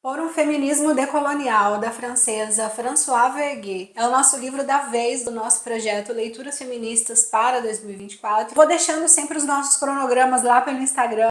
Por um Feminismo Decolonial, da francesa Françoise Verguet. É o nosso livro da vez do nosso projeto Leituras Feministas para 2024. Vou deixando sempre os nossos cronogramas lá pelo Instagram,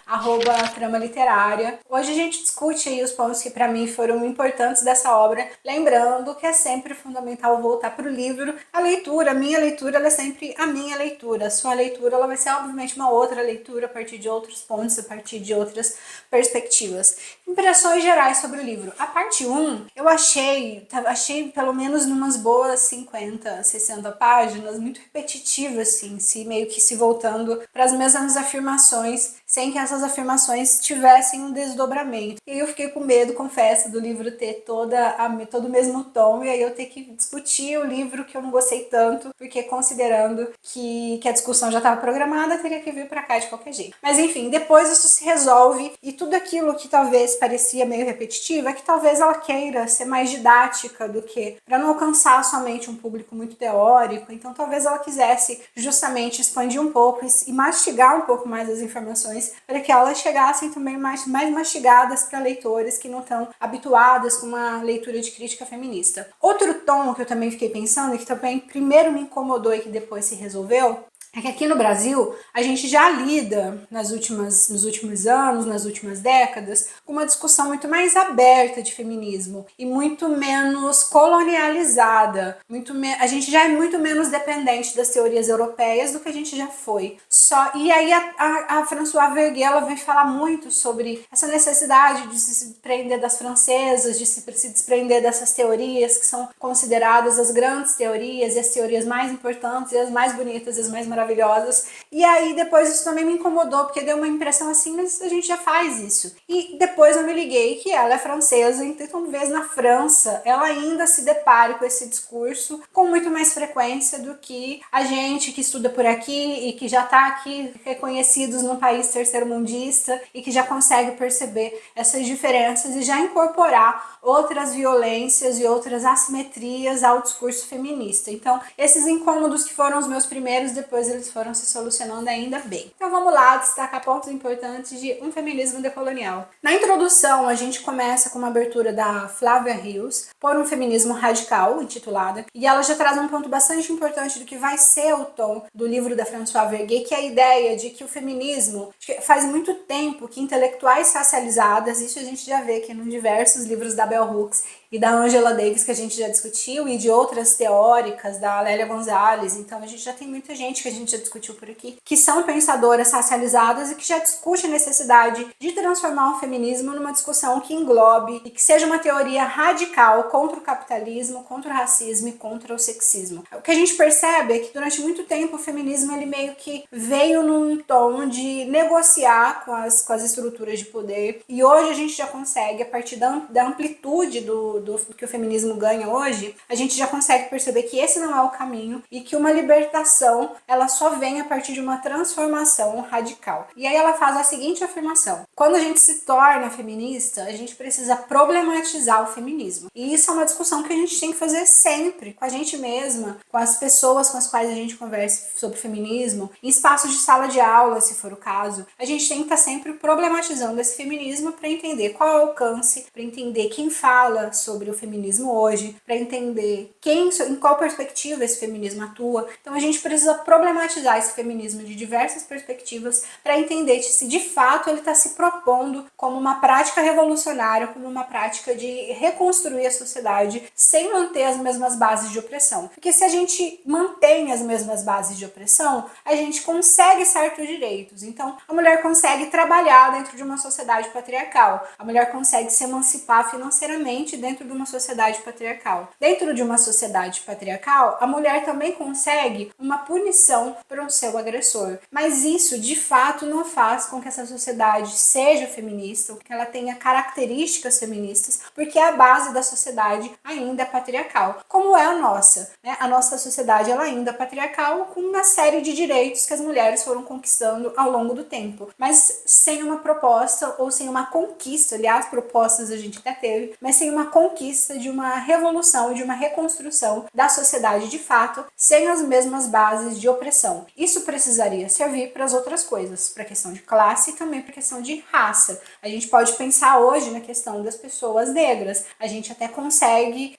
@trama-literária. Hoje a gente discute aí os pontos que para mim foram importantes dessa obra, lembrando que é sempre fundamental voltar para o livro. A leitura, a minha leitura, ela é sempre a minha leitura. A sua leitura, ela vai ser obviamente uma outra leitura a partir de outros pontos, a partir de outras perspectivas. Impressões gerais sobre o livro. A parte 1, eu achei pelo menos numas boas 50, 60 páginas, muito repetitiva, assim, meio que se voltando para as mesmas afirmações, sem que essas afirmações tivessem um desdobramento. E aí eu fiquei com medo, confesso, do livro ter todo o mesmo tom, e aí eu ter que discutir o livro que eu não gostei tanto, porque considerando que a discussão já estava programada, teria que vir para cá de qualquer jeito. Mas enfim, depois isso se resolve, e tudo aquilo que talvez parecia meio repetitiva é que talvez ela queira ser mais didática do que para não alcançar somente um público muito teórico. Então talvez ela quisesse justamente expandir um pouco e mastigar um pouco mais as informações para que elas chegassem também mais mastigadas para leitores que não estão habituadas com uma leitura de crítica feminista. Outro tom que eu também fiquei pensando e que também primeiro me incomodou e que depois se resolveu é que aqui no Brasil a gente já lida nos últimos anos, nas últimas décadas, com uma discussão muito mais aberta de feminismo e muito menos colonializada. A gente já é muito menos dependente das teorias europeias do que a gente já foi. E aí a Françoise Verguet, ela vem falar muito sobre essa necessidade de se desprender das francesas, de se desprender dessas teorias que são consideradas as grandes teorias e as teorias mais importantes e as mais bonitas e as mais maravilhosas. E aí depois isso também me incomodou, porque deu uma impressão assim, mas a gente já faz isso. E depois eu me liguei que ela é francesa, então talvez na França ela ainda se depare com esse discurso com muito mais frequência do que a gente que estuda por aqui e que já está aqui reconhecidos num país terceiro-mundista e que já consegue perceber essas diferenças e já incorporar outras violências e outras assimetrias ao discurso feminista. Então, esses incômodos que foram os meus primeiros, depois eles foram se solucionando ainda bem. Então vamos lá destacar pontos importantes de um feminismo decolonial. Na introdução, a gente começa com uma abertura da Flavia Rios, Por um Feminismo Radical, intitulada, e ela já traz um ponto bastante importante do que vai ser o tom do livro da Françoise Verguet, que é a ideia de que o feminismo, faz muito tempo que intelectuais racializadas, isso a gente já vê aqui em diversos livros da Bell Hooks e da Angela Davis, que a gente já discutiu, e de outras teóricas, da Lélia Gonzalez. Então a gente já tem muita gente que a gente já discutiu por aqui, que são pensadoras racializadas e que já discute a necessidade de transformar o feminismo numa discussão que englobe e que seja uma teoria radical contra o capitalismo, contra o racismo e contra o sexismo. O que a gente percebe é que durante muito tempo o feminismo ele meio que veio num tom de negociar com as estruturas de poder, e hoje a gente já consegue, a partir da amplitude do que o feminismo ganha hoje, a gente já consegue perceber que esse não é o caminho e que uma libertação ela só vem a partir de uma transformação radical. E aí ela faz a seguinte afirmação: quando a gente se torna feminista, a gente precisa problematizar o feminismo. E isso é uma discussão que a gente tem que fazer sempre, com a gente mesma, com as pessoas com as quais a gente conversa sobre feminismo, em espaços de sala de aula, se for o caso. A gente tem que estar sempre problematizando esse feminismo para entender qual é o alcance, para entender quem fala sobre o feminismo hoje, para entender em qual perspectiva esse feminismo atua. Então a gente precisa problematizar esse feminismo de diversas perspectivas para entender se de fato ele está se propondo como uma prática revolucionária, como uma prática de reconstruir a sociedade sem manter as mesmas bases de opressão. Porque se a gente mantém as mesmas bases de opressão, a gente consegue certos direitos. Então a mulher consegue trabalhar dentro de uma sociedade patriarcal, a mulher consegue se emancipar financeiramente dentro de uma sociedade patriarcal. Dentro de uma sociedade patriarcal, a mulher também consegue uma punição para o seu agressor. Mas isso, de fato, não faz com que essa sociedade seja feminista, ou que ela tenha características feministas, porque a base da sociedade ainda é patriarcal, como é a nossa. Né? A nossa sociedade ela ainda é patriarcal, com uma série de direitos que as mulheres foram conquistando ao longo do tempo, mas sem uma proposta ou sem uma conquista, aliás, propostas a gente até teve, mas sem uma conquista de uma revolução, de uma reconstrução da sociedade de fato, sem as mesmas bases de opressão opressão. Isso precisaria servir para as outras coisas, para a questão de classe e também para a questão de raça. A gente pode pensar hoje na questão das pessoas negras. A gente até consegue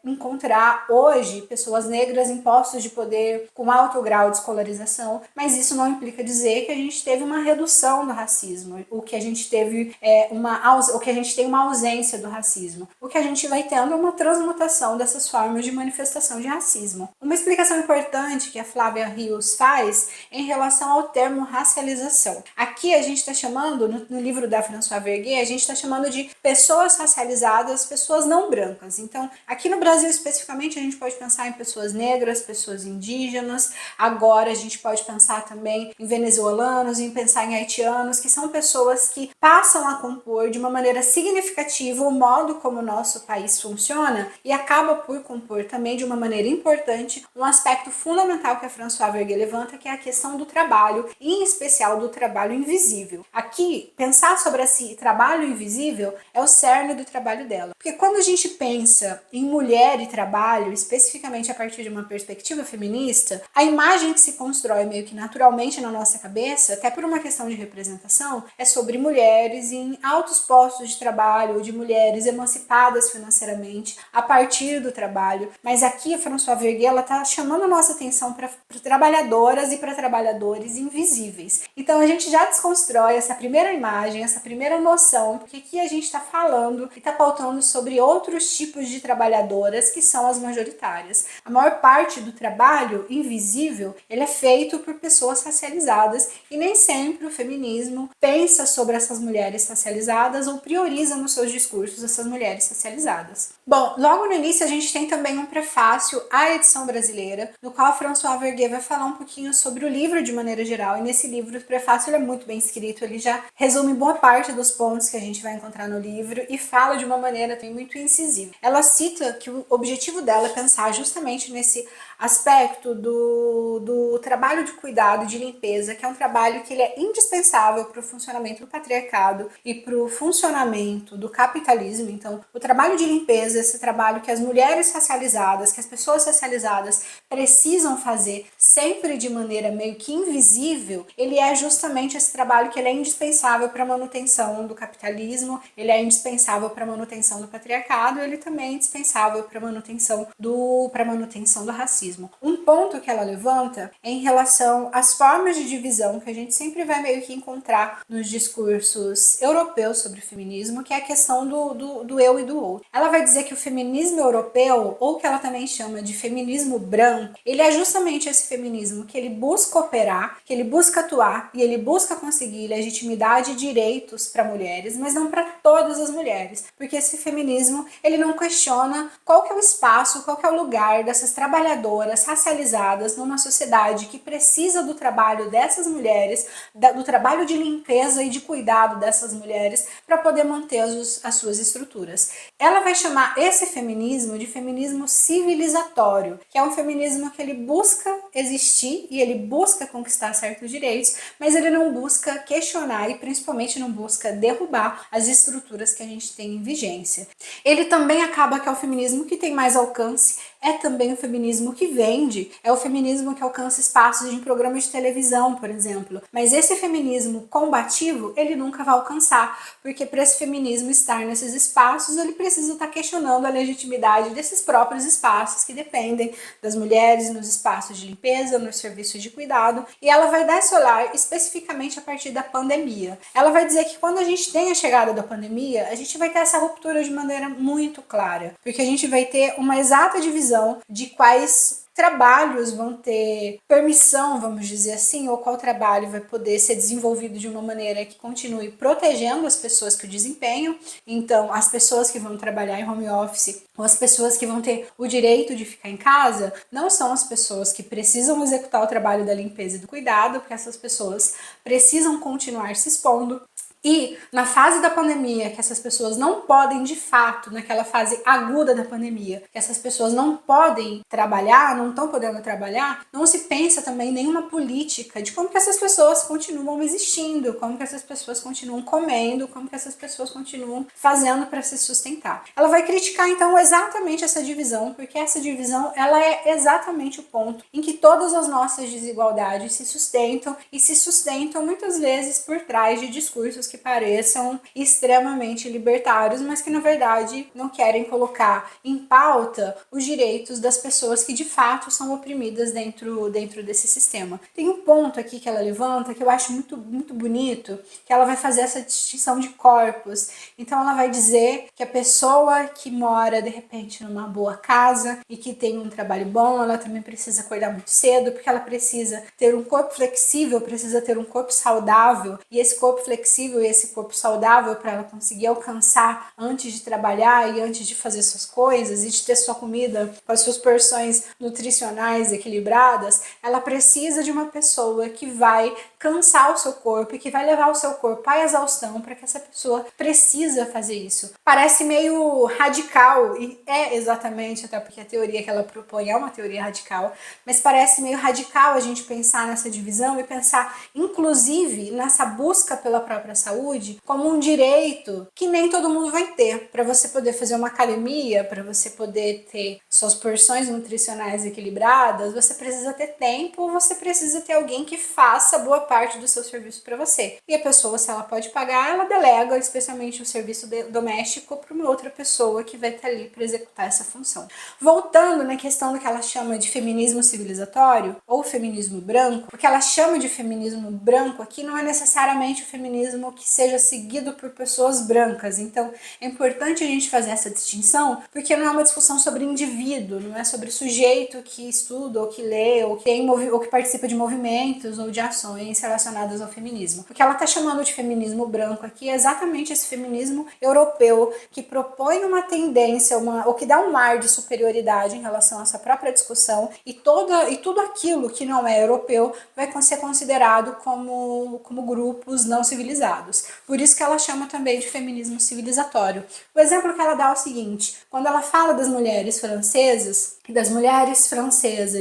encontrar hoje pessoas negras em postos de poder com alto grau de escolarização, mas isso não implica dizer que a gente teve uma redução do racismo, o que a gente teve uma ausência do racismo. O que a gente vai tendo é uma transmutação dessas formas de manifestação de racismo. Uma explicação importante que a Flávia Rios faz em relação ao termo racialização. Aqui a gente está chamando, no livro da Françoise Verguet, a gente está chamando de pessoas racializadas, pessoas não brancas. Então, aqui no Brasil especificamente, a gente pode pensar em pessoas negras, pessoas indígenas. Agora a gente pode pensar também em venezuelanos, em pensar em haitianos, que são pessoas que passam a compor de uma maneira significativa o modo como o nosso país funciona e acaba por compor também de uma maneira importante um aspecto fundamental que a Françoise Verguet levanta, que é a questão do trabalho, e em especial do trabalho invisível. Aqui, pensar sobre esse trabalho invisível é o cerne do trabalho dela. Porque quando a gente pensa em mulher e trabalho, especificamente a partir de uma perspectiva feminista, a imagem que se constrói meio que naturalmente na nossa cabeça, até por uma questão de representação, é sobre mulheres em altos postos de trabalho, de mulheres emancipadas financeiramente a partir do trabalho. Mas aqui a Françoise Verguet está chamando a nossa atenção para trabalhadoras e para trabalhadores invisíveis. Então a gente já desconstrói essa primeira imagem, essa primeira noção, porque aqui a gente está falando e está pautando sobre outros tipos de trabalhadoras que são as majoritárias. A maior parte do trabalho invisível ele é feito por pessoas racializadas e nem sempre o feminismo pensa sobre essas mulheres racializadas ou prioriza nos seus discursos essas mulheres racializadas. Bom, logo no início a gente tem também um prefácio à edição brasileira, no qual a Françoise Verguet vai falar um pouquinho sobre o livro de maneira geral, e nesse livro o prefácio ele é muito bem escrito, ele já resume boa parte dos pontos que a gente vai encontrar no livro e fala de uma maneira também muito incisiva. Ela cita que o objetivo dela é pensar justamente nesse aspecto do trabalho de cuidado e de limpeza, que é um trabalho que ele é indispensável para o funcionamento do patriarcado e para o funcionamento do capitalismo. Então, o trabalho de limpeza, esse trabalho que as mulheres racializadas, que as pessoas racializadas precisam fazer sempre de maneira meio que invisível, ele é justamente esse trabalho que ele é indispensável para a manutenção do capitalismo, ele é indispensável para a manutenção do patriarcado, ele também é indispensável para a manutenção do racismo. Um ponto que ela levanta é em relação às formas de divisão que a gente sempre vai meio que encontrar nos discursos europeus sobre o feminismo, que é a questão do eu e do outro. Ela vai dizer que o feminismo europeu, ou que ela também chama de feminismo branco, ele é justamente esse feminismo que ele busca operar, que ele busca atuar e ele busca conseguir legitimidade e direitos para mulheres, mas não para todas as mulheres, porque esse feminismo ele não questiona qual que é o espaço, qual que é o lugar dessas trabalhadoras racializadas numa sociedade que precisa do trabalho dessas mulheres, do trabalho de limpeza e de cuidado dessas mulheres para poder manter as suas estruturas. Ela vai chamar esse feminismo de feminismo civilizatório, que é um feminismo que ele busca existir e ele busca conquistar certos direitos, mas ele não busca questionar e principalmente não busca derrubar as estruturas que a gente tem em vigência. Ele também acaba que é o feminismo que tem mais alcance, é também o feminismo que vende, é o feminismo que alcança espaços em programas de televisão, por exemplo. Mas esse feminismo combativo, ele nunca vai alcançar, porque para esse feminismo estar nesses espaços, ele precisa estar questionando a legitimidade desses próprios espaços que dependem das mulheres nos espaços de limpeza, nos serviços de cuidado, e ela vai dar esse olhar especificamente a partir da pandemia. Ela vai dizer que quando a gente tem a chegada da pandemia, a gente vai ter essa ruptura de maneira muito clara, porque a gente vai ter uma exata divisão de quais trabalhos vão ter permissão, vamos dizer assim, ou qual trabalho vai poder ser desenvolvido de uma maneira que continue protegendo as pessoas que o desempenham. Então, as pessoas que vão trabalhar em home office ou as pessoas que vão ter o direito de ficar em casa não são as pessoas que precisam executar o trabalho da limpeza e do cuidado, porque essas pessoas precisam continuar se expondo. E na fase da pandemia, que essas pessoas não podem de fato, naquela fase aguda da pandemia, que essas pessoas não podem trabalhar, não estão podendo trabalhar, não se pensa também em nenhuma política de como que essas pessoas continuam existindo, como que essas pessoas continuam comendo, como que essas pessoas continuam fazendo para se sustentar. Ela vai criticar então exatamente essa divisão, porque essa divisão ela é exatamente o ponto em que todas as nossas desigualdades se sustentam e se sustentam muitas vezes por trás de discursos que pareçam extremamente libertários, mas que na verdade não querem colocar em pauta os direitos das pessoas que de fato são oprimidas dentro desse sistema. Tem um ponto aqui que ela levanta que eu acho muito bonito, que ela vai fazer essa distinção de corpos. Então ela vai dizer que a pessoa que mora de repente numa boa casa e que tem um trabalho bom, ela também precisa acordar muito cedo, porque ela precisa ter um corpo flexível, precisa ter um corpo saudável, e esse corpo flexível e esse corpo saudável para ela conseguir alcançar antes de trabalhar e antes de fazer suas coisas e de ter sua comida com as suas porções nutricionais equilibradas, ela precisa de uma pessoa que vai cansar o seu corpo e que vai levar o seu corpo à exaustão para que essa pessoa precisa fazer isso. Parece meio radical, e é exatamente, até porque a teoria que ela propõe é uma teoria radical, mas parece meio radical a gente pensar nessa divisão e pensar, inclusive, nessa busca pela própria saúde como um direito que nem todo mundo vai ter. Para você poder fazer uma academia, para você poder ter suas porções nutricionais equilibradas, você precisa ter tempo, você precisa ter alguém que faça boa parte do seu serviço para você. E a pessoa, se ela pode pagar, ela delega especialmente o serviço doméstico para uma outra pessoa que vai estar ali para executar essa função. Voltando na questão do que ela chama de feminismo civilizatório ou feminismo branco, o que ela chama de feminismo branco aqui não é necessariamente o feminismo que seja seguido por pessoas brancas. Então é importante a gente fazer essa distinção, porque não é uma discussão sobre indivíduo, não é sobre sujeito que estuda ou que lê ou que participa de movimentos ou de ações relacionadas ao feminismo. O que ela está chamando de feminismo branco aqui é exatamente esse feminismo europeu que propõe uma tendência, ou que dá um ar de superioridade em relação à sua própria discussão, e tudo aquilo que não é europeu vai ser considerado como grupos não civilizados. Por isso que ela chama também de feminismo civilizatório. O exemplo que ela dá é o seguinte: quando ela fala das mulheres francesas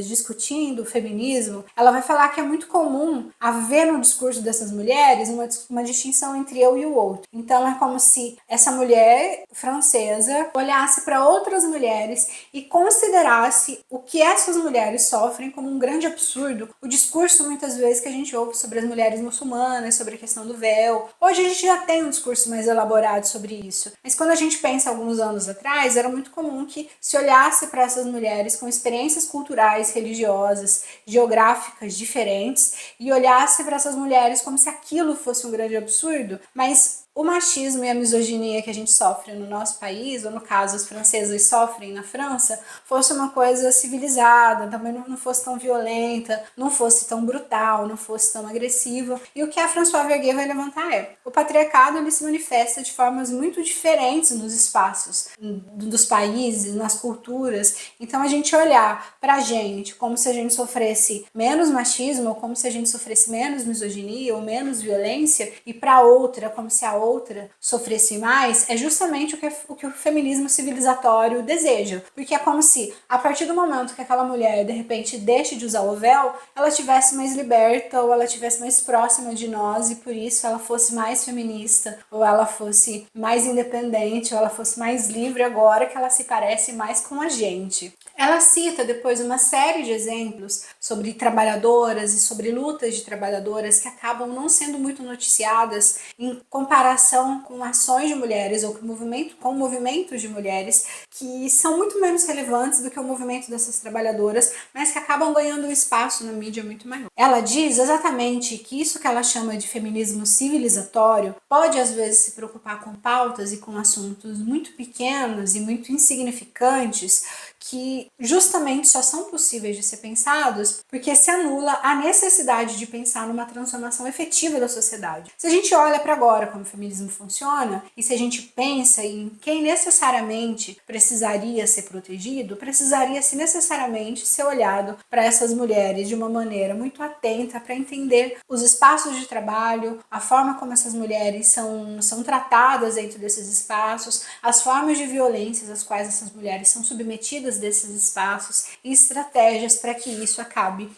discutindo o feminismo, ela vai falar que é muito comum haver no discurso dessas mulheres uma distinção entre eu e o outro. Então é como se essa mulher francesa olhasse para outras mulheres e considerasse o que essas mulheres sofrem como um grande absurdo. O discurso muitas vezes que a gente ouve sobre as mulheres muçulmanas, sobre a questão do véu. Hoje a gente já tem um discurso mais elaborado sobre isso, mas quando a gente pensa alguns anos atrás, era muito comum que se olhasse para essas mulheres com experiências culturais, religiosas, geográficas diferentes e olhasse para essas mulheres como se aquilo fosse um grande absurdo, mas o machismo e a misoginia que a gente sofre no nosso país, ou no caso as francesas sofrem na França, fosse uma coisa civilizada, também não fosse tão violenta, não fosse tão brutal, não fosse tão agressiva. E o que a Françoise Verguet vai levantar é: o patriarcado ele se manifesta de formas muito diferentes nos espaços dos países, nas culturas. Então a gente olhar pra gente como se a gente sofresse menos machismo, ou como se a gente sofresse menos misoginia ou menos violência, e pra outra como se a outra sofresse mais, é justamente o que o feminismo civilizatório deseja. Porque é como se, a partir do momento que aquela mulher, de repente, deixe de usar o véu, ela estivesse mais liberta, ou ela estivesse mais próxima de nós, e por isso ela fosse mais feminista, ou ela fosse mais independente, ou ela fosse mais livre agora que ela se parece mais com a gente. Ela cita depois uma série de exemplos sobre trabalhadoras e sobre lutas de trabalhadoras que acabam não sendo muito noticiadas em comparação com ações de mulheres ou com movimentos de mulheres que são muito menos relevantes do que o movimento dessas trabalhadoras, mas que acabam ganhando um espaço na mídia muito maior. Ela diz exatamente que isso que ela chama de feminismo civilizatório pode às vezes se preocupar com pautas e com assuntos muito pequenos e muito insignificantes que justamente só são possíveis de ser pensados porque se anula a necessidade de pensar numa transformação efetiva da sociedade. Se a gente olha para agora como o feminismo funciona e se a gente pensa em quem necessariamente precisaria ser protegido, precisaria se necessariamente ser olhado para essas mulheres de uma maneira muito atenta para entender os espaços de trabalho, a forma como essas mulheres são tratadas dentro desses espaços, as formas de violências às quais essas mulheres são submetidas desses espaços e estratégias para que isso acabe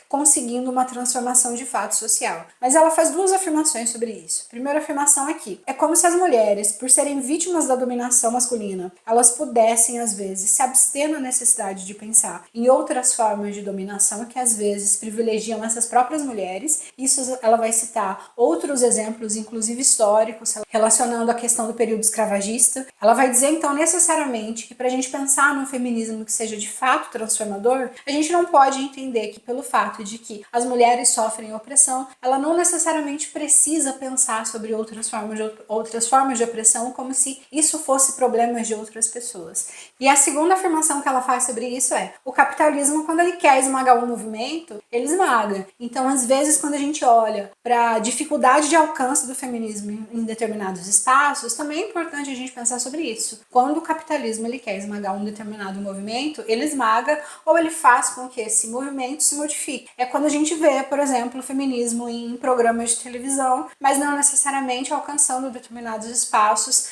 conseguindo uma transformação de fato social. Mas ela faz duas afirmações sobre isso. A primeira afirmação é que é como se as mulheres, por serem vítimas da dominação masculina, elas pudessem, às vezes, se abster na necessidade de pensar em outras formas de dominação que, às vezes, privilegiam essas próprias mulheres. Isso ela vai citar outros exemplos, inclusive históricos, relacionando a questão do período escravagista. Ela vai dizer, então, necessariamente que para a gente pensar num feminismo que seja de fato transformador, a gente não pode entender que pelo fato de que as mulheres sofrem opressão, ela não necessariamente precisa pensar sobre outras formas de opressão como se isso fosse problemas de outras pessoas. E a segunda afirmação que ela faz sobre isso é: o capitalismo, quando ele quer esmagar um movimento, ele esmaga. Então, às vezes, quando a gente olha para a dificuldade de alcance do feminismo em determinados espaços, também é importante a gente pensar sobre isso. Quando o capitalismo ele quer esmagar um determinado movimento, ele esmaga ou ele faz com que esse movimento se modifique. É quando a gente vê, por exemplo, o feminismo em programas de televisão, mas não necessariamente alcançando determinados espaços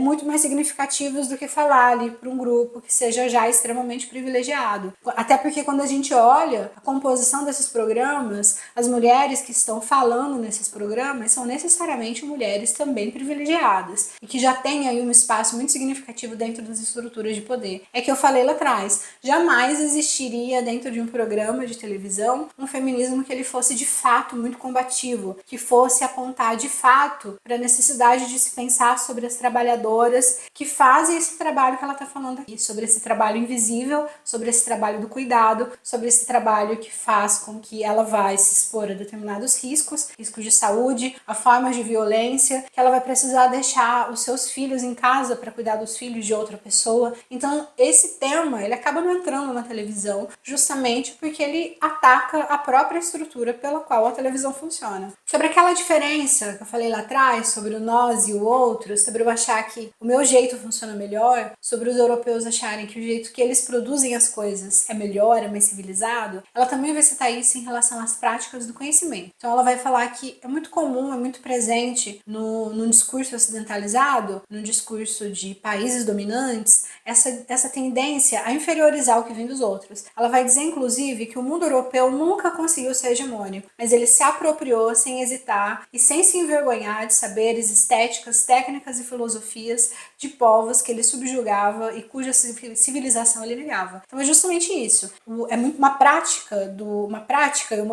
muito mais significativos do que falar ali para um grupo que seja já extremamente privilegiado. Até porque quando a gente olha a composição desses programas, as mulheres que estão falando nesses programas são necessariamente mulheres também privilegiadas e que já têm aí um espaço muito significativo dentro das estruturas de poder. É que eu falei lá atrás, jamais existiria dentro de um programa de televisão um feminismo que ele fosse de fato muito combativo, que fosse apontar de fato para a necessidade de se pensar sobre as trabalhadoras que fazem esse trabalho que ela está falando aqui, sobre esse trabalho invisível, sobre esse trabalho do cuidado, sobre esse trabalho que faz com que ela vai se expor a determinados riscos de saúde, a formas de violência, que ela vai precisar deixar os seus filhos em casa para cuidar dos filhos de outra pessoa. Então, esse tema, ele acaba não entrando na televisão, justamente porque ele ataca a própria estrutura pela qual a televisão funciona. Sobre aquela diferença que eu falei lá atrás, sobre o nós e o outro, sobre eu achar que o meu jeito funciona melhor, sobre os europeus acharem que o jeito que eles produzem as coisas é melhor, é mais civilizado, ela também vai citar isso em relação às práticas do conhecimento. Então ela vai falar que é muito comum, é muito presente num discurso ocidentalizado, num discurso de países dominantes, essa tendência a inferiorizar o que vem dos outros. Ela vai dizer, inclusive, que o mundo europeu nunca conseguiu ser hegemônico, mas ele se apropriou sem hesitar e sem se envergonhar de saberes, estéticas, técnicas e filosofias de povos que ele subjugava e cuja civilização ele negava. Então é justamente isso. É muito uma prática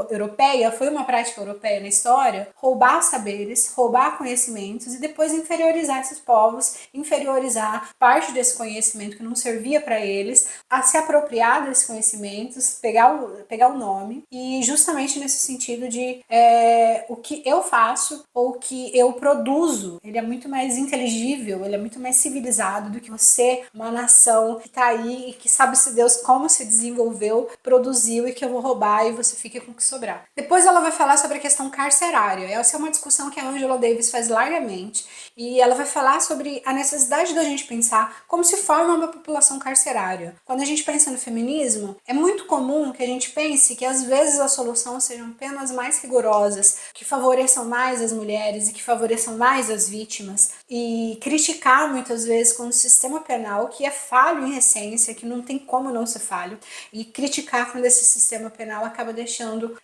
europeia, foi uma prática europeia na história, roubar saberes, roubar conhecimentos e depois inferiorizar esses povos, inferiorizar parte desse conhecimento que não servia para eles, a se apropriar desses conhecimentos, pegar o nome e justamente nesse sentido de o que eu faço ou o que eu produzo, ele é muito mais inteligível, ele é muito mais civilizado do que você, uma nação que tá aí e que sabe-se Deus como se desenvolveu, produziu e que eu vou roubar e você fica com o que sobrar. Depois ela vai falar sobre a questão carcerária. Essa é uma discussão que a Angela Davis faz largamente e ela vai falar sobre a necessidade da gente pensar como se forma uma população carcerária. Quando a gente pensa no feminismo, é muito comum que a gente pense que às vezes a solução sejam penas mais rigorosas, que favoreçam mais as mulheres e que favoreçam mais as vítimas e criticar muitas vezes com um sistema penal que é falho em essência, que não tem como não ser falho, e criticar quando esse sistema penal acaba deixando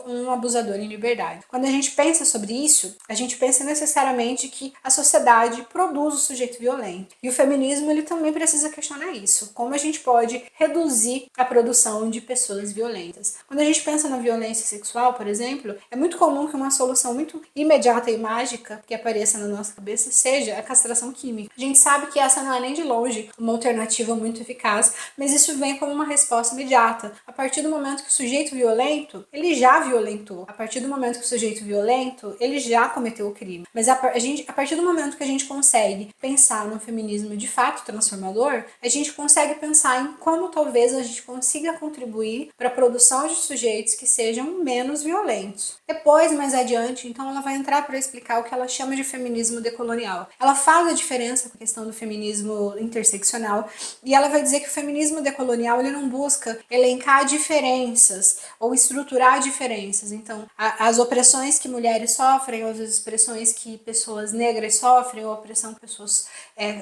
um abusador em liberdade. Quando a gente pensa sobre isso, a gente pensa necessariamente que a sociedade produz o sujeito violento. E o feminismo ele também precisa questionar isso. Como a gente pode reduzir a produção de pessoas violentas? Quando a gente pensa na violência sexual, por exemplo, é muito comum que uma solução muito imediata e mágica que apareça na nossa cabeça seja a castração química. crime. A gente sabe que essa não é nem de longe uma alternativa muito eficaz, mas isso vem como uma resposta imediata. A partir do momento que o sujeito violento, ele já violentou. A partir do momento que o sujeito violento, ele já cometeu o crime. Mas a partir do momento que a gente consegue pensar no feminismo de fato transformador, a gente consegue pensar em como talvez a gente consiga contribuir para a produção de sujeitos que sejam menos violentos. Depois, mais adiante, então ela vai entrar para explicar o que ela chama de feminismo decolonial. Ela fala a diferença com a questão do feminismo interseccional e ela vai dizer que o feminismo decolonial ele não busca elencar diferenças ou estruturar diferenças. Então, as opressões que mulheres sofrem, ou as expressões que pessoas negras sofrem, ou a opressão que pessoas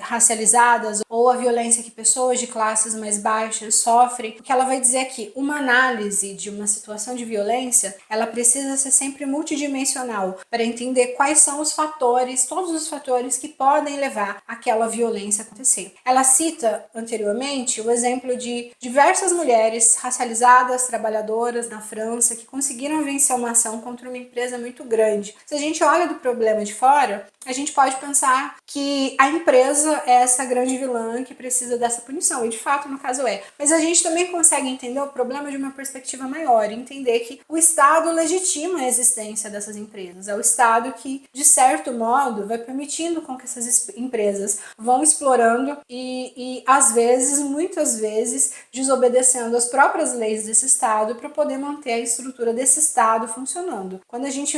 racializadas, ou a violência que pessoas de classes mais baixas sofrem, porque ela vai dizer que uma análise de uma situação de violência, ela precisa ser sempre multidimensional para entender quais são os fatores, todos os fatores que podem levar aquela violência a acontecer. Ela cita anteriormente o exemplo de diversas mulheres racializadas, trabalhadoras na França, que conseguiram vencer uma ação contra uma empresa muito grande. Se a gente olha do problema de fora, a gente pode pensar que a empresa é essa grande vilã que precisa dessa punição, e de fato no caso é. Mas a gente também consegue entender o problema de uma perspectiva maior, entender que o Estado legitima a existência dessas empresas. É o Estado que, de certo modo, vai permitindo com que essas empresas vão explorando e às vezes, muitas vezes, desobedecendo as próprias leis desse Estado para poder manter a estrutura desse Estado funcionando. Quando a gente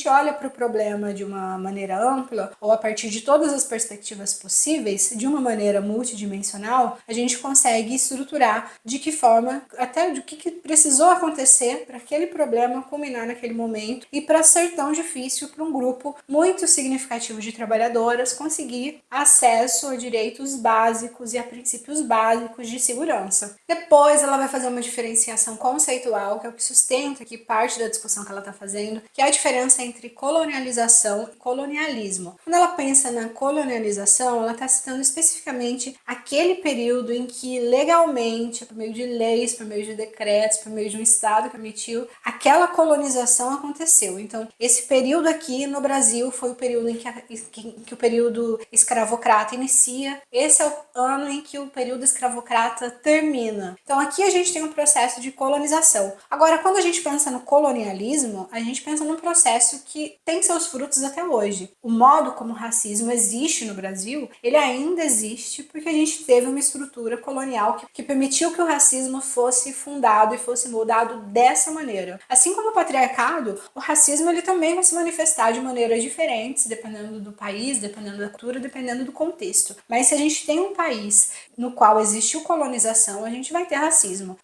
olha para o problema de uma maneira ampla, ou a partir de todas as perspectivas possíveis, de uma maneira multidimensional, a gente consegue estruturar de que forma, até do que precisou acontecer para aquele problema culminar naquele momento e para ser tão difícil para um grupo muito significativo de trabalhadoras conseguir acesso a direitos básicos e a princípios básicos de segurança. Depois ela vai fazer uma diferenciação conceitual, que é o que sustenta aqui parte da discussão que ela está fazendo, que é a diferença entre colonialização e colonialismo. Quando ela pensa na colonialização, ela está citando especificamente aquele período em que legalmente, por meio de leis, por meio de decretos, por meio de um Estado que permitiu, aquela colonização aconteceu. Então, esse período aqui no Brasil foi o período em que o período escravocrata inicia, esse é o ano em que o período escravocrata termina. Então, aqui a gente tem um processo de colonização. Agora, quando a gente pensa no colonialismo, a gente pensa num processo que tem seus frutos até hoje. O modo como o racismo existe no Brasil, ele ainda existe porque a gente teve uma estrutura colonial que permitiu que o racismo fosse fundado e fosse moldado dessa maneira. Assim como o patriarcado, o racismo ele também vai se manifestar de maneiras diferentes, dependendo do país, dependendo da cultura, dependendo do contexto. Mas se a gente tem um país no qual existiu colonização, a gente vai ter racismo.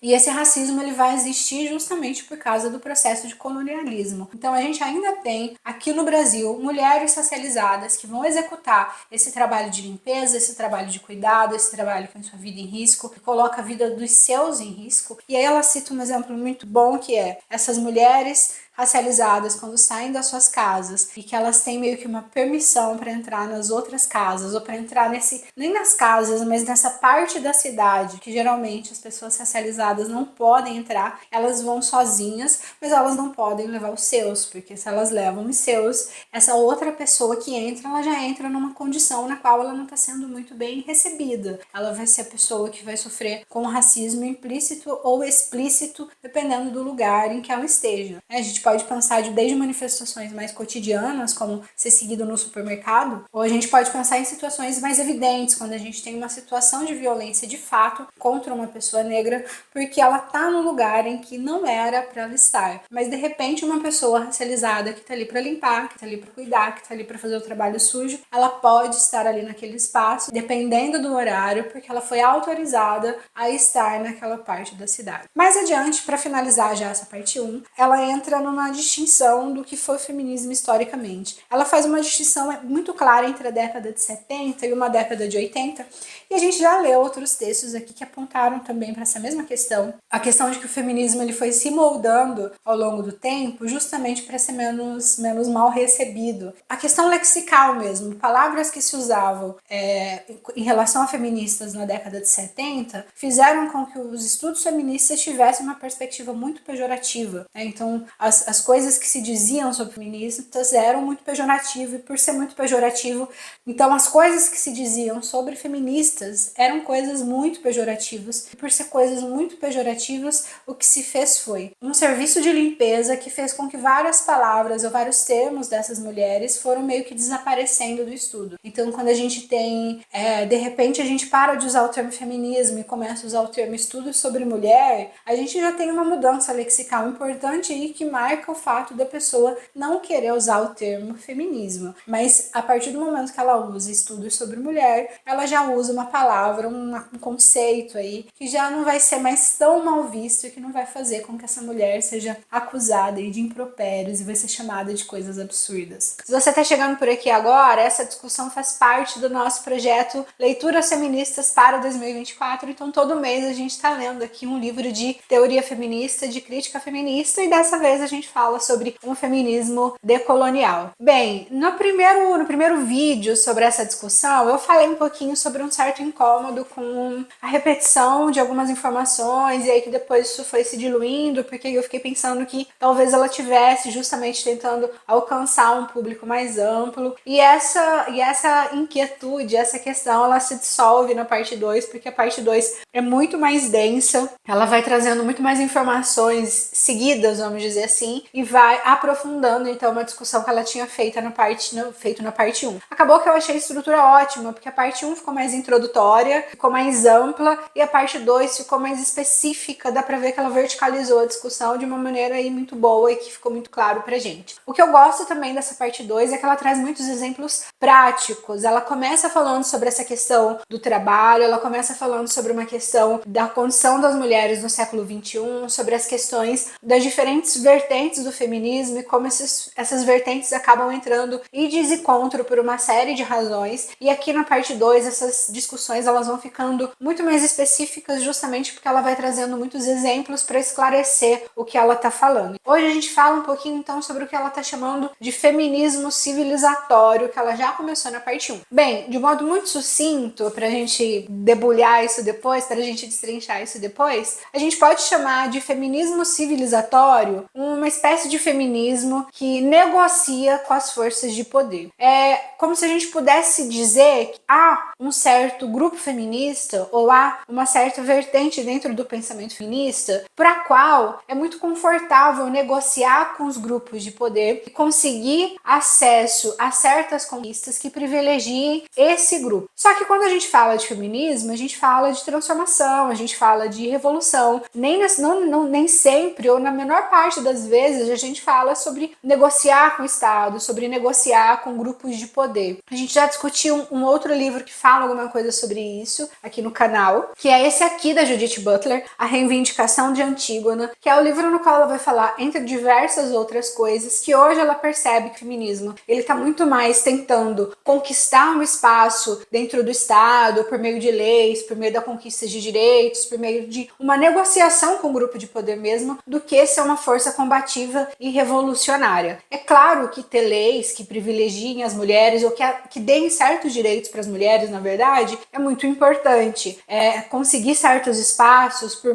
E esse racismo ele vai existir justamente por causa do processo de colonialismo. Então a gente ainda tem aqui no Brasil mulheres racializadas que vão executar esse trabalho de limpeza, esse trabalho de cuidado, esse trabalho que põe sua vida em risco, que coloca a vida dos seus em risco. E aí ela cita um exemplo muito bom que é essas mulheres racializadas quando saem das suas casas e que elas têm meio que uma permissão para entrar nas outras casas ou para entrar nem nas casas, mas nessa parte da cidade que geralmente as pessoas racializadas não podem entrar, elas vão sozinhas, mas elas não podem levar os seus, porque se elas levam os seus, essa outra pessoa que entra, ela já entra numa condição na qual ela não está sendo muito bem recebida. Ela vai ser a pessoa que vai sofrer com racismo implícito ou explícito, dependendo do lugar em que ela esteja. A gente pode pensar desde manifestações mais cotidianas, como ser seguido no supermercado, ou a gente pode pensar em situações mais evidentes, quando a gente tem uma situação de violência de fato contra uma pessoa negra, porque ela está no lugar em que não era para ela estar. Mas de repente uma pessoa racializada que está ali para limpar, que está ali para cuidar, que está ali para fazer o trabalho sujo, ela pode estar ali naquele espaço, dependendo do horário, porque ela foi autorizada a estar naquela parte da cidade. Mais adiante, para finalizar já essa parte 1, ela entra numa distinção do que foi o feminismo historicamente. Ela faz uma distinção muito clara entre a década de 70 e uma década de 80, e a gente já leu outros textos aqui que apontaram também para essa mesma questão, a questão de que o feminismo ele foi se moldando ao longo do tempo justamente para ser menos mal recebido. A questão lexical mesmo, palavras que se usavam em relação a feministas na década de 70 fizeram com que os estudos feministas tivessem uma perspectiva muito pejorativa, né? Então as coisas que se diziam sobre feministas eram muito pejorativas, e por ser muito pejorativo, então as coisas que se diziam sobre feministas eram coisas muito pejorativas, e por ser coisas muito pejorativas, o que se fez foi um serviço de limpeza que fez com que várias palavras ou vários termos dessas mulheres foram meio que desaparecendo do estudo. Então quando a gente tem, de repente a gente para de usar o termo feminismo e começa a usar o termo estudo sobre mulher, a gente já tem uma mudança lexical importante aí que marca o fato da pessoa não querer usar o termo feminismo. Mas a partir do momento que ela usa estudos sobre mulher, ela já usa uma palavra, um conceito aí que já não vai ser mais tão mal visto e que não vai fazer com que essa mulher seja acusada aí de impropérios e vai ser chamada de coisas absurdas. Se você está chegando por aqui agora, essa discussão faz parte do nosso projeto Leituras Feministas para 2024, então todo mês a gente está lendo aqui um livro de teoria feminista, de crítica feminista, e dessa vez a gente fala sobre um feminismo decolonial. Bem, no primeiro vídeo sobre essa discussão, eu falei um pouquinho sobre um certo incômodo com a repetição de algumas informações, e aí que depois isso foi se diluindo, porque eu fiquei pensando que talvez ela tivesse justamente tentando alcançar um público mais amplo, e essa inquietude, essa questão, ela se dissolve na parte 2, porque a parte 2 é muito mais densa, ela vai trazendo muito mais informações seguidas, vamos dizer assim, e vai aprofundando então uma discussão que ela tinha feito na parte 1. Acabou que eu achei a estrutura ótima, porque a parte 1 ficou mais introdutória, ficou mais ampla, e a parte 2 ficou mais específica, dá pra ver que ela verticalizou a discussão de uma maneira aí muito boa e que ficou muito claro pra gente. O que eu gosto também dessa parte 2 é que ela traz muitos exemplos práticos. Ela começa falando sobre essa questão do trabalho, ela começa falando sobre uma questão da condição das mulheres no século XXI, sobre as questões das diferentes vertentes do feminismo e como essas vertentes acabam entrando em desencontro por uma série de razões. E aqui na parte 2, essas discussões elas vão ficando muito mais específicas justamente porque ela vai trazendo muitos exemplos para esclarecer o que ela está falando. Hoje a gente fala um pouquinho então sobre o que ela está chamando de feminismo civilizatório, que ela já começou na parte 1. Bem, de modo muito sucinto, para a gente debulhar isso depois, para a gente destrinchar isso depois, a gente pode chamar de feminismo civilizatório uma espécie de feminismo que negocia com as forças de poder. É como se a gente pudesse dizer que há um certo grupo feminista ou há uma certa vertente dentro do pensamento feminista para a qual é muito confortável negociar com os grupos de poder e conseguir acesso a certas conquistas que privilegiem esse grupo. Só que quando a gente fala de feminismo, a gente fala de transformação, a gente fala de revolução. Nem sempre, ou na menor parte das vezes, a gente fala sobre negociar com o Estado, sobre negociar com grupos de poder. A gente já discutiu um outro livro que fala alguma coisa sobre isso aqui no canal, que é esse aqui da Judith Butler, A Reivindicação de Antígona, que é o livro no qual ela vai falar, entre diversas outras coisas, que hoje ela percebe que o feminismo ele está muito mais tentando conquistar um espaço dentro do Estado, por meio de leis, por meio da conquista de direitos, por meio de uma negociação com o grupo de poder mesmo, do que ser uma força combativa e revolucionária. É claro que ter leis que privilegiem as mulheres ou que deem certos direitos para as mulheres, na verdade, é muito importante. Conseguir certos espaços por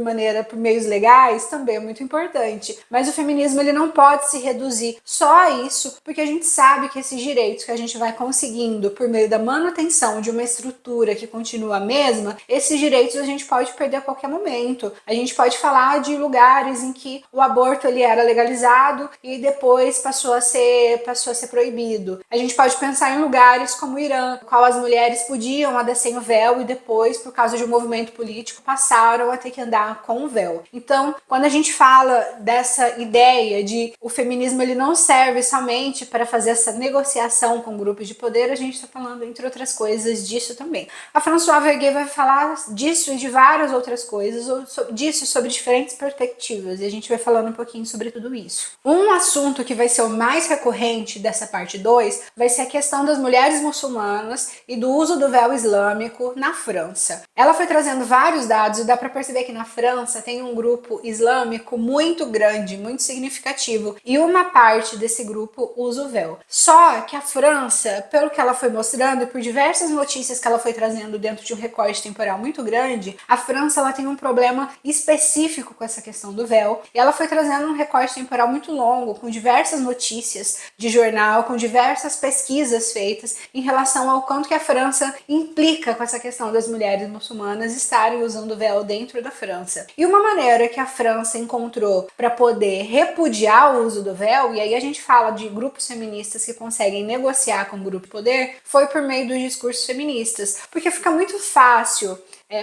meios legais também é muito importante. Mas o feminismo ele não pode se reduzir só a isso, porque a gente sabe que esses direitos que a gente vai conseguindo por meio da manutenção de uma estrutura que continua a mesma, esses direitos a gente pode perder a qualquer momento. A gente pode falar de lugares em que o aborto ele era legalizado e depois passou a ser proibido. A gente pode pensar em lugares como o Irã, no qual as mulheres podiam andar sem o véu e depois, por causa de um movimento político, passaram a ter que andar com o véu. Então, quando a gente fala dessa ideia de o feminismo ele não serve somente para fazer essa negociação com grupos de poder, a gente está falando, entre outras coisas, disso também. A Françoise Vergé vai falar disso e de várias outras coisas, disso sobre diferentes perspectivas, e a gente vai falando um pouquinho sobre tudo isso. Um assunto que vai ser o mais recorrente dessa parte 2 vai ser a questão das mulheres muçulmanas e do uso do véu islâmico na França. Ela foi trazendo vários dados e dá para perceber que na França tem um grupo islâmico muito grande, muito significativo, e uma parte desse grupo usa o véu. Só que a França, pelo que ela foi mostrando e por diversas notícias que ela foi trazendo dentro de um recorte temporal muito grande, a França ela tem um problema específico com essa questão do véu, e ela foi trazendo um recorte temporal muito longo, com diversas notícias de jornal, com diversas pesquisas feitas em relação ao quanto que a França implica com essa questão das mulheres muçulmanas estarem usando véu dentro da França. E uma maneira que a França encontrou para poder repudiar o uso do véu, e aí a gente fala de grupos feministas que conseguem negociar com o grupo de poder, foi por meio dos discursos feministas, porque fica muito fácil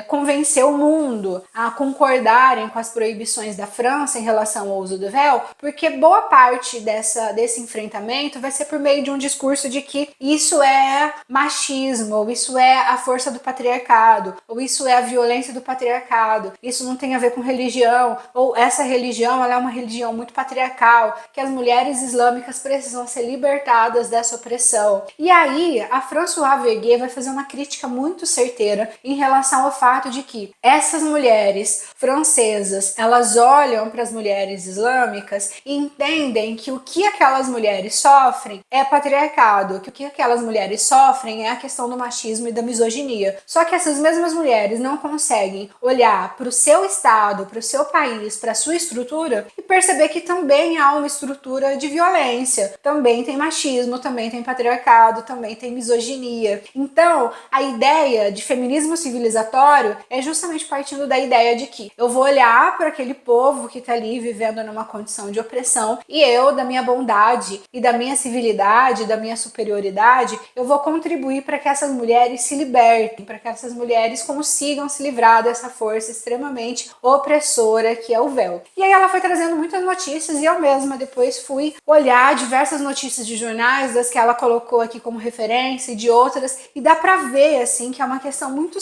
convencer o mundo a concordarem com as proibições da França em relação ao uso do véu, porque boa parte desse enfrentamento vai ser por meio de um discurso de que isso é machismo, ou isso é a força do patriarcado, ou isso é a violência do patriarcado, isso não tem a ver com religião, ou essa religião ela é uma religião muito patriarcal, que as mulheres islâmicas precisam ser libertadas dessa opressão. E aí, a Françoise Vergé vai fazer uma crítica muito certeira em relação ao fato de que essas mulheres francesas, elas olham para as mulheres islâmicas e entendem que o que aquelas mulheres sofrem é patriarcado, que o que aquelas mulheres sofrem é a questão do machismo e da misoginia. Só que essas mesmas mulheres não conseguem olhar para o seu estado, para o seu país, para a sua estrutura e perceber que também há uma estrutura de violência, também tem machismo, também tem patriarcado, também tem misoginia. Então, a ideia de feminismo civilizatório é justamente partindo da ideia de que eu vou olhar para aquele povo que está ali vivendo numa condição de opressão e eu, da minha bondade e da minha civilidade, da minha superioridade, eu vou contribuir para que essas mulheres se libertem, para que essas mulheres consigam se livrar dessa força extremamente opressora que é o véu. E aí ela foi trazendo muitas notícias e eu mesma depois fui olhar diversas notícias de jornais, das que ela colocou aqui como referência e de outras, e dá para ver assim que é uma questão muito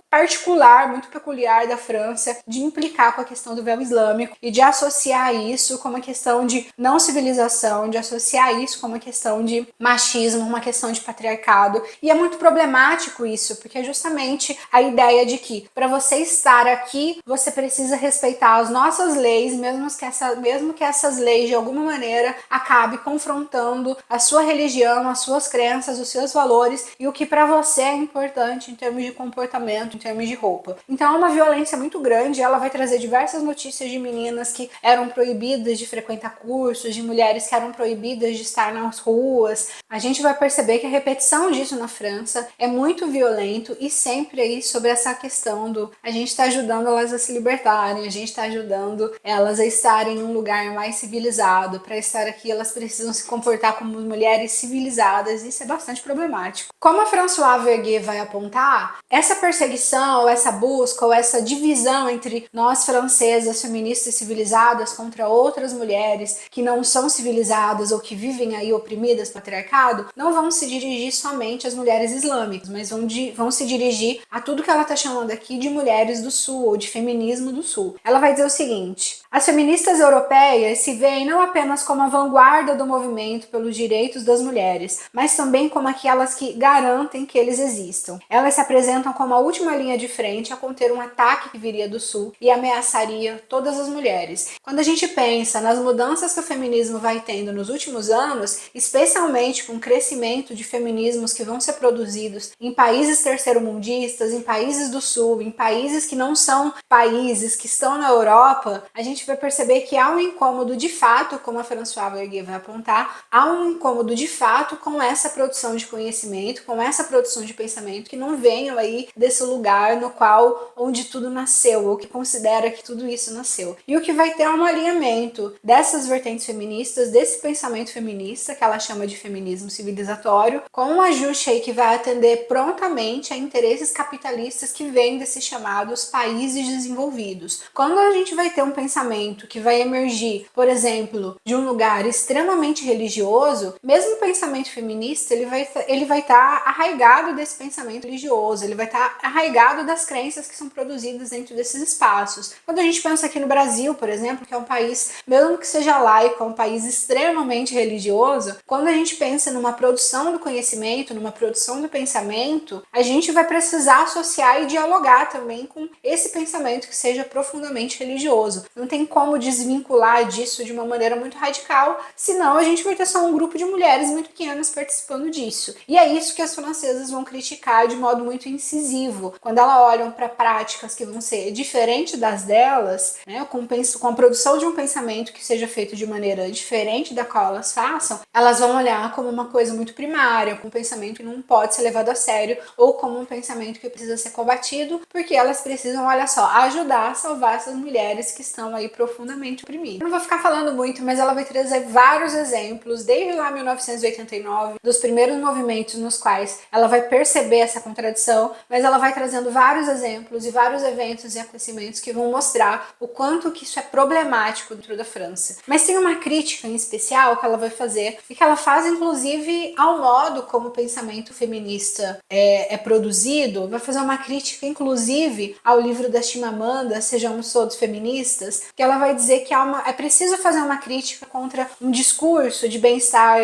particular, muito peculiar da França de implicar com a questão do véu islâmico e de associar isso com uma questão de não civilização, de associar isso com uma questão de machismo, uma questão de patriarcado. E é muito problemático isso, porque é justamente a ideia de que para você estar aqui, você precisa respeitar as nossas leis, mesmo que essas leis de alguma maneira acabe confrontando a sua religião, as suas crenças, os seus valores e o que para você é importante em termos de comportamento, em termos de roupa. Então é uma violência muito grande, ela vai trazer diversas notícias de meninas que eram proibidas de frequentar cursos, de mulheres que eram proibidas de estar nas ruas. A gente vai perceber que a repetição disso na França é muito violento e sempre aí sobre essa questão do a gente está ajudando elas a se libertarem, a gente está ajudando elas a estarem em um lugar mais civilizado. Para estar aqui elas precisam se comportar como mulheres civilizadas, isso é bastante problemático. Como a Françoise Vergé vai apontar, essa perseguição, ou essa busca, ou essa divisão entre nós francesas, feministas civilizadas contra outras mulheres que não são civilizadas ou que vivem aí oprimidas pelo patriarcado, não vão se dirigir somente às mulheres islâmicas, mas vão se dirigir a tudo que ela está chamando aqui de mulheres do sul, ou de feminismo do sul. Ela vai dizer o seguinte: as feministas europeias se veem não apenas como a vanguarda do movimento pelos direitos das mulheres, mas também como aquelas que garantem que eles existam. Elas se apresentam como a última linha de frente a conter um ataque que viria do sul e ameaçaria todas as mulheres. Quando a gente pensa nas mudanças que o feminismo vai tendo nos últimos anos, especialmente com o crescimento de feminismos que vão ser produzidos em países terceiro-mundistas, em países do sul, em países que não são países que estão na Europa, a gente vai perceber que há um incômodo de fato, como a Françoise Vergé vai apontar, há um incômodo de fato com essa produção de conhecimento, com essa produção de pensamento que não venham aí desse lugar no qual, onde tudo nasceu, ou que considera que tudo isso nasceu. E o que vai ter é um alinhamento dessas vertentes feministas, desse pensamento feminista, que ela chama de feminismo civilizatório, com um ajuste aí que vai atender prontamente a interesses capitalistas que vêm desses chamados países desenvolvidos. Quando a gente vai ter um pensamento que vai emergir, por exemplo, de um lugar extremamente religioso, mesmo o pensamento feminista, ele vai estar arraigado desse pensamento religioso, ele vai estar arraigado das crenças que são produzidas dentro desses espaços. Quando a gente pensa aqui no Brasil, por exemplo, que é um país, mesmo que seja laico, é um país extremamente religioso, quando a gente pensa numa produção do conhecimento, numa produção do pensamento, a gente vai precisar associar e dialogar também com esse pensamento que seja profundamente religioso. Não tem como desvincular disso de uma maneira muito radical, senão a gente vai ter só um grupo de mulheres muito pequenas participando disso. E é isso que as francesas vão criticar de modo muito incisivo. Quando elas olham para práticas que vão ser diferentes das delas, né, com a produção de um pensamento que seja feito de maneira diferente da qual elas façam, elas vão olhar como uma coisa muito primária, como um pensamento que não pode ser levado a sério, ou como um pensamento que precisa ser combatido, porque elas precisam, olha só, ajudar a salvar essas mulheres que estão aí profundamente oprimidas. Eu não vou ficar falando muito, mas ela vai trazer vários exemplos, desde lá 1989, dos primeiros movimentos nos quais ela vai perceber essa contradição, mas ela vai trazendo vários exemplos e vários eventos e acontecimentos que vão mostrar o quanto que isso é problemático dentro da França. Mas tem uma crítica em especial que ela vai fazer, e que ela faz inclusive ao modo como o pensamento feminista é produzido, vai fazer uma crítica inclusive ao livro da Chimamanda, Sejamos Todos Feministas, que ela vai dizer que é preciso fazer uma crítica contra um discurso de bem-estar,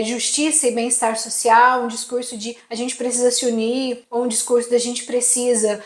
justiça e bem-estar social, um discurso de a gente precisa se unir, ou um discurso de a gente precisa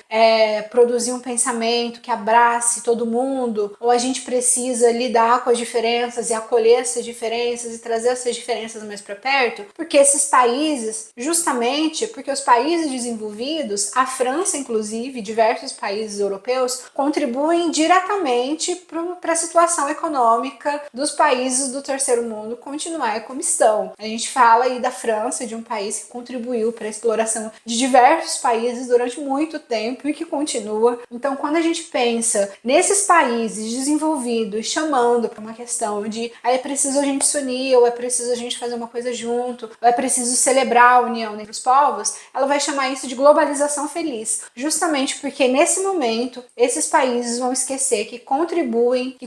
produzir um pensamento que abrace todo mundo, ou a gente precisa lidar com as diferenças e acolher essas diferenças e trazer essas diferenças mais para perto, porque esses países, justamente porque os países desenvolvidos, a França inclusive, diversos países europeus, contribuem diretamente para a situação econômica dos países do terceiro mundo continuar como estão. A gente fala aí da França, de um país que contribuiu para a exploração de diversos países durante muito tempo e que continua. Então, quando a gente pensa nesses países desenvolvidos chamando para uma questão de é preciso a gente se unir, ou é preciso a gente fazer uma coisa junto, ou é preciso celebrar a união entre os povos, ela vai chamar isso de globalização feliz, justamente porque nesse momento esses países vão esquecer que contribuíram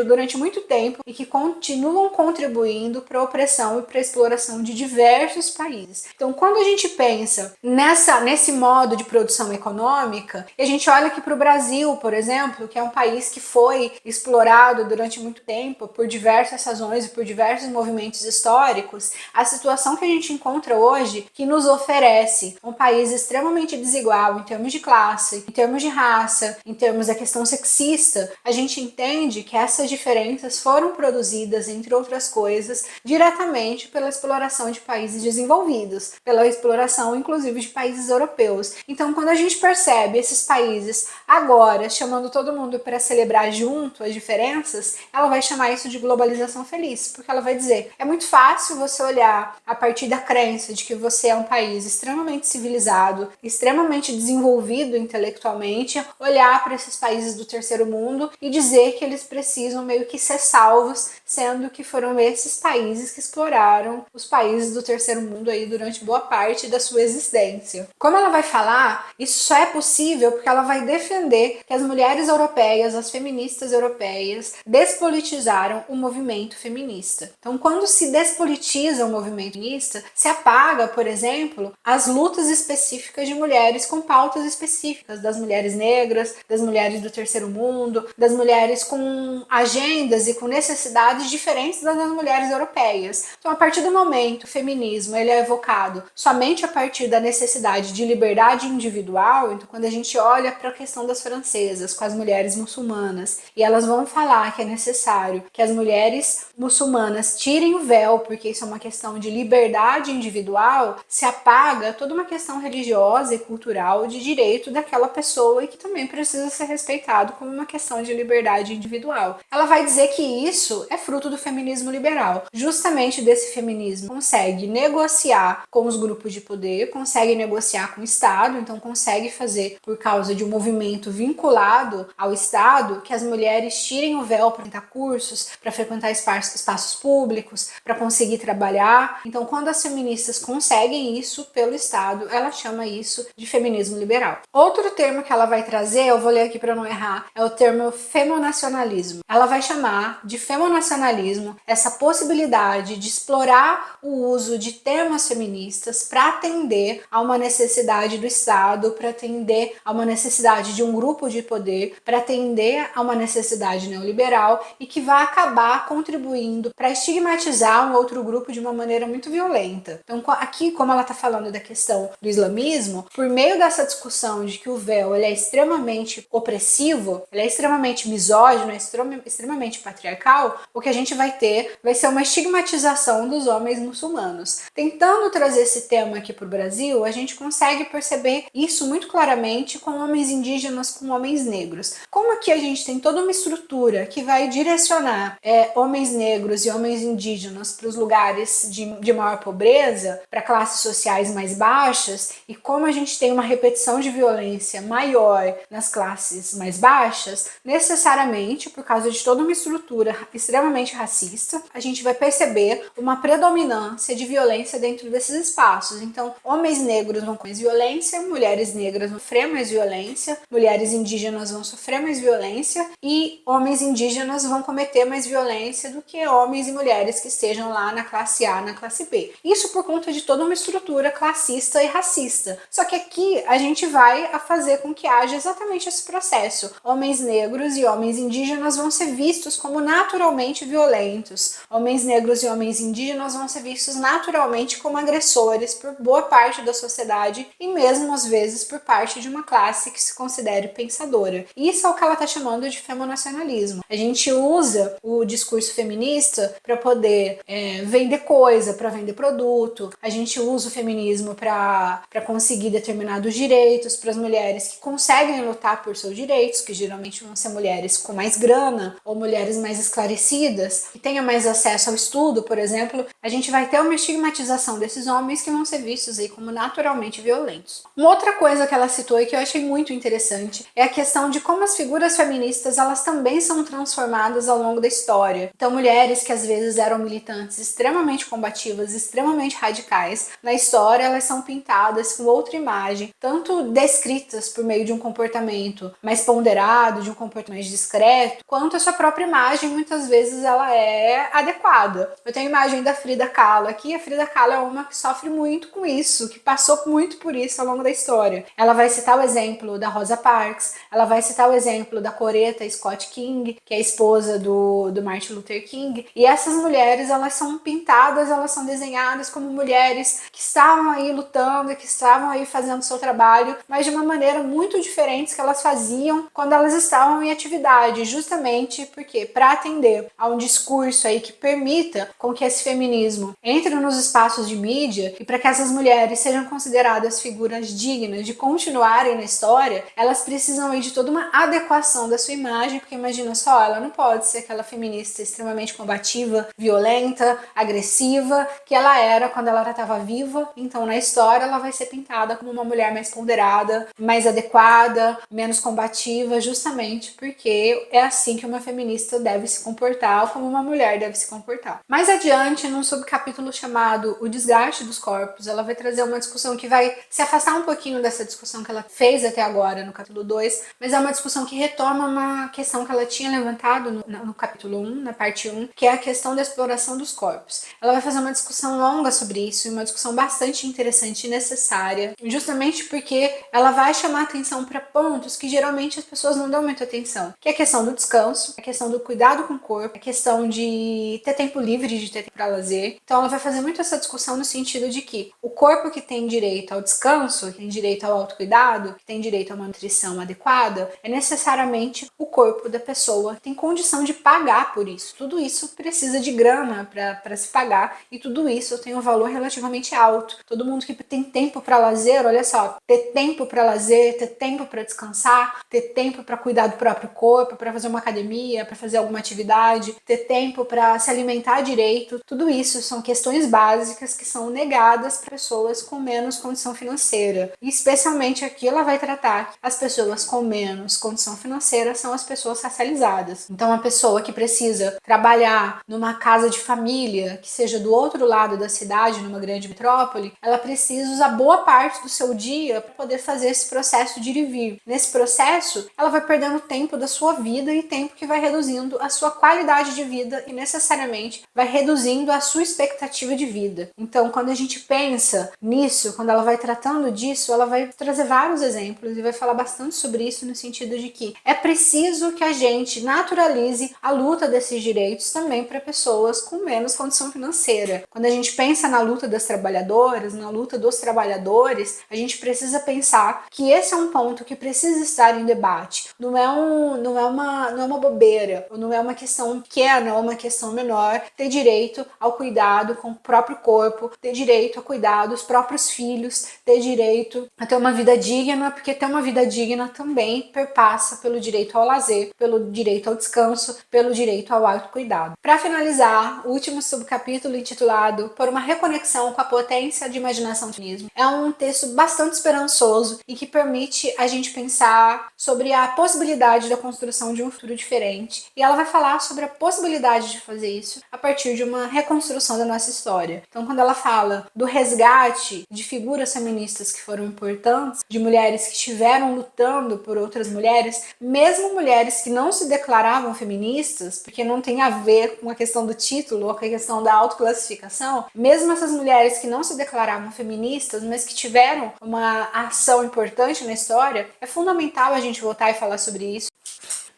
durante muito tempo e que continuam contribuindo para a opressão e para a exploração de diversos países. Então, quando a gente pensa nesse modo de produção econômica, e a gente olha aqui para o Brasil, por exemplo, que é um país que foi explorado durante muito tempo por diversas razões e por diversos movimentos históricos, a situação que a gente encontra hoje que nos oferece um país extremamente desigual em termos de classe, em termos de raça, em termos da questão sexista, a gente entende que essas diferenças foram produzidas, entre outras coisas, diretamente pela exploração de países desenvolvidos, pela exploração inclusive de países europeus. Então, quando a gente percebe esses países agora chamando todo mundo para celebrar junto as diferenças, ela vai chamar isso de globalização feliz, porque ela vai dizer, é muito fácil você olhar a partir da crença de que você é um país extremamente civilizado, extremamente desenvolvido intelectualmente, olhar para esses países do terceiro mundo e dizer que eles precisam meio que ser salvos, sendo que foram esses países que exploraram os países do terceiro mundo aí durante boa parte da sua existência. Como ela vai falar, isso só é possível porque ela vai defender que as mulheres europeias, as feministas europeias, despolitizaram o movimento feminista. Então, quando se despolitiza o movimento feminista, se apaga, por exemplo, as lutas específicas de mulheres com pautas específicas, das mulheres negras, das mulheres do terceiro mundo, das mulheres com agendas e com necessidades diferentes das mulheres europeias. Então, a partir do momento que o feminismo ele é evocado somente a partir da necessidade de liberdade individual, então quando a gente olha para a questão das francesas com as mulheres muçulmanas, e elas vão falar que é necessário que as mulheres muçulmanas tirem o véu, porque isso é uma questão de liberdade individual, se apaga toda uma questão religiosa e cultural de direito daquela pessoa e que também precisa ser respeitado como uma questão de liberdade individual. Ela vai dizer que isso é fruto do feminismo liberal. Justamente desse feminismo consegue negociar com os grupos de poder, consegue negociar com o Estado, então consegue fazer, por causa de um movimento vinculado ao Estado, que as mulheres tirem o véu para frequentar cursos, para frequentar espaços públicos, para conseguir trabalhar. Então, quando as feministas conseguem isso pelo Estado, ela chama isso de feminismo liberal. Outro termo que ela vai trazer, eu vou ler aqui para não errar, é o termo femonacionalismo. Ela vai chamar de femonacionalismo essa possibilidade de explorar o uso de temas feministas para atender a uma necessidade necessidade do Estado, para atender a uma necessidade de um grupo de poder, para atender a uma necessidade neoliberal e que vai acabar contribuindo para estigmatizar um outro grupo de uma maneira muito violenta. Então aqui, como ela está falando da questão do islamismo, por meio dessa discussão de que o véu ele é extremamente opressivo, ele é extremamente misógino, é extremamente patriarcal, o que a gente vai ter vai ser uma estigmatização dos homens muçulmanos. Tentando trazer esse tema aqui para o Brasil, a gente consegue perceber isso muito claramente com homens indígenas, com homens negros. Como aqui a gente tem toda uma estrutura que vai direcionar homens negros e homens indígenas para os lugares de maior pobreza, para classes sociais mais baixas, e como a gente tem uma repetição de violência maior nas classes mais baixas, necessariamente, por causa de toda uma estrutura extremamente racista, a gente vai perceber uma predominância de violência dentro desses espaços. Então, homens negros vão com mais violência, mulheres negras vão sofrer mais violência, mulheres indígenas vão sofrer mais violência e homens indígenas vão cometer mais violência do que homens e mulheres que estejam lá na classe A, na classe B. Isso por conta de toda uma estrutura classista e racista. Só que aqui a gente vai fazer com que haja exatamente esse processo. Homens negros e homens indígenas vão ser vistos como naturalmente violentos. Homens negros e homens indígenas vão ser vistos naturalmente como agressores por boa parte da sociedade e mesmo às vezes por parte de uma classe que se considere pensadora. Isso é o que ela está chamando de femonacionalismo. A gente usa o discurso feminista para poder vender coisa, para vender produto. A gente usa o feminismo para conseguir determinados direitos para as mulheres que conseguem lutar por seus direitos, que geralmente vão ser mulheres com mais grana ou mulheres mais esclarecidas, que tenham mais acesso ao estudo, por exemplo. A gente vai ter uma estigmatização desses homens que vão ser vistos aí como naturalmente violentos. Uma outra coisa que ela citou e que eu achei muito interessante é a questão de como as figuras feministas elas também são transformadas ao longo da história. Então, mulheres que às vezes eram militantes extremamente combativas, extremamente radicais, na história elas são pintadas com outra imagem, tanto descritas por meio de um comportamento mais ponderado, de um comportamento mais discreto, quanto a sua própria imagem muitas vezes ela é adequada. Eu tenho a imagem da Frida Kahlo aqui. A Frida Kahlo é uma que sofre muito com isso, que passou muito por isso ao longo da história. Ela vai citar o exemplo da Rosa Parks, ela vai citar o exemplo da Coretta Scott King, que é a esposa do Martin Luther King, e essas mulheres elas são pintadas, elas são desenhadas como mulheres que estavam aí lutando, que estavam aí fazendo o seu trabalho, mas de uma maneira muito diferente que elas faziam quando elas estavam em atividade, justamente porque para atender a um discurso aí que permita com que esse feminismo entre nos espaços de mídia e para que essas mulheres sejam consideradas figuras dignas de continuarem na história, elas precisam aí de toda uma adequação da sua imagem, porque imagina só, ela não pode ser aquela feminista extremamente combativa, violenta, agressiva, que ela era quando ela estava viva. Então na história ela vai ser pintada como uma mulher mais ponderada, mais adequada, menos combativa, justamente porque é assim que uma feminista deve se comportar, como uma mulher deve se comportar. Mais adiante, num subcapítulo chamado O Desgaste dos Corpos, ela vai trazer uma discussão que vai se afastar um pouquinho dessa discussão que ela fez até agora no capítulo 2, mas é uma discussão que retoma uma questão que ela tinha levantado no capítulo 1, na parte 1, que é a questão da exploração dos corpos. Ela vai fazer uma discussão longa sobre isso, e uma discussão bastante interessante e necessária, justamente porque ela vai chamar atenção para pontos que geralmente as pessoas não dão muita atenção, que é a questão do descanso, a questão do cuidado com o corpo, a questão de ter tempo livre, de ter tempo para lazer. Então ela vai fazer muito essa discussão no sentido de que o corpo que tem direito ao descanso, que tem direito ao autocuidado, que tem direito a uma nutrição adequada, é necessariamente o corpo da pessoa que tem condição de pagar por isso. Tudo isso precisa de grana para se pagar e tudo isso tem um valor relativamente alto. Todo mundo que tem tempo para lazer, olha só, ter tempo para lazer, ter tempo para descansar, ter tempo para cuidar do próprio corpo, para fazer uma academia, para fazer alguma atividade, ter tempo para se alimentar direito, tudo isso são questões básicas que são negadas para pessoas com menos condição financeira. E especialmente aqui ela vai tratar que as pessoas com menos condição financeira são as pessoas racializadas. Então, a pessoa que precisa trabalhar numa casa de família, que seja do outro lado da cidade, numa grande metrópole, ela precisa usar boa parte do seu dia para poder fazer esse processo de ir e vir. Nesse processo, ela vai perdendo tempo da sua vida e tempo que vai reduzindo a sua qualidade de vida e necessariamente vai reduzindo a sua expectativa de vida. Então, quando a gente pensa nisso, quando ela vai tratando disso, ela vai trazer vários exemplos e vai falar bastante sobre isso no sentido de que é preciso que a gente naturalize a luta desses direitos também para pessoas com menos condição financeira. Quando a gente pensa na luta das trabalhadoras, na luta dos trabalhadores, a gente precisa pensar que esse é um ponto que precisa estar em debate. Não é uma bobeira, ou não é uma questão pequena ou uma questão menor ter direito ao cuidado com o próprio corpo, ter direito a cuidar dos próprios filhos, ter direito a ter uma vida digna, porque ter uma vida digna também perpassa pelo direito ao lazer, pelo direito ao descanso, pelo direito ao autocuidado. Para finalizar, o último subcapítulo intitulado Por uma reconexão com a potência de imaginação do feminismo é um texto bastante esperançoso e que permite a gente pensar sobre a possibilidade da construção de um futuro diferente. E ela vai falar sobre a possibilidade de fazer isso a partir de uma reconstrução da nossa história. Então, quando ela fala do resgate de figuras feministas que foram importantes, de mulheres que estiveram lutando por outras mulheres, mesmo mulheres que não se declaravam feministas, porque não tem a ver com a questão do título ou com a questão da autoclassificação, mesmo essas mulheres que não se declaravam feministas, mas que tiveram uma ação importante na história, é fundamental a gente voltar e falar sobre isso.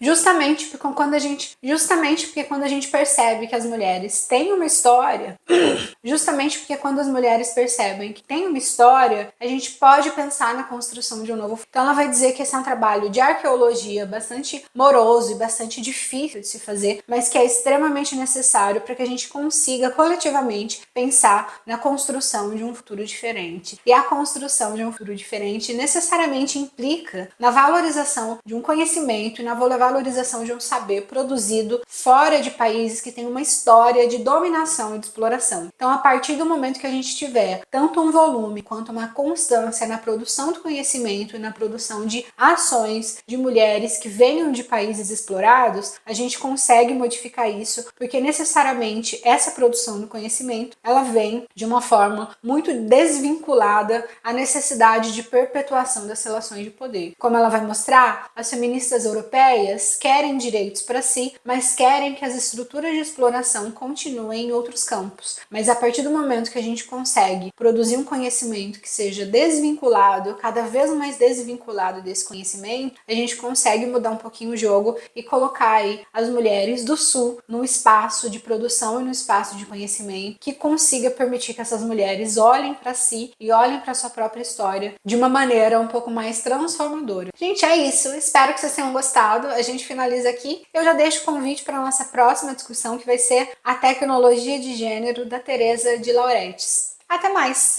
Justamente porque quando a gente percebe que as mulheres têm uma história, justamente porque quando as mulheres percebem que tem uma história, a gente pode pensar na construção de um novo futuro. Então ela vai dizer que esse é um trabalho de arqueologia bastante moroso e bastante difícil de se fazer, mas que é extremamente necessário para que a gente consiga coletivamente pensar na construção de um futuro diferente. E a construção de um futuro diferente necessariamente implica na valorização de um conhecimento e na valorização de um saber produzido fora de países que têm uma história de dominação e de exploração. Então, a partir do momento que a gente tiver tanto um volume quanto uma constância na produção do conhecimento e na produção de ações de mulheres que venham de países explorados, a gente consegue modificar isso, porque necessariamente essa produção do conhecimento, ela vem de uma forma muito desvinculada à necessidade de perpetuação das relações de poder. Como ela vai mostrar, as feministas europeias querem direitos para si, mas querem que as estruturas de exploração continuem em outros campos. Mas a partir do momento que a gente consegue produzir um conhecimento que seja desvinculado, cada vez mais desvinculado desse conhecimento, a gente consegue mudar um pouquinho o jogo e colocar aí as mulheres do Sul no espaço de produção e no espaço de conhecimento que consiga permitir que essas mulheres olhem para si e olhem para sua própria história de uma maneira um pouco mais transformadora. Gente, é isso. Espero que vocês tenham gostado. A gente finaliza aqui. Eu já deixo o convite para a nossa próxima discussão, que vai ser a tecnologia de gênero da Teresa de Lauretis. Até mais!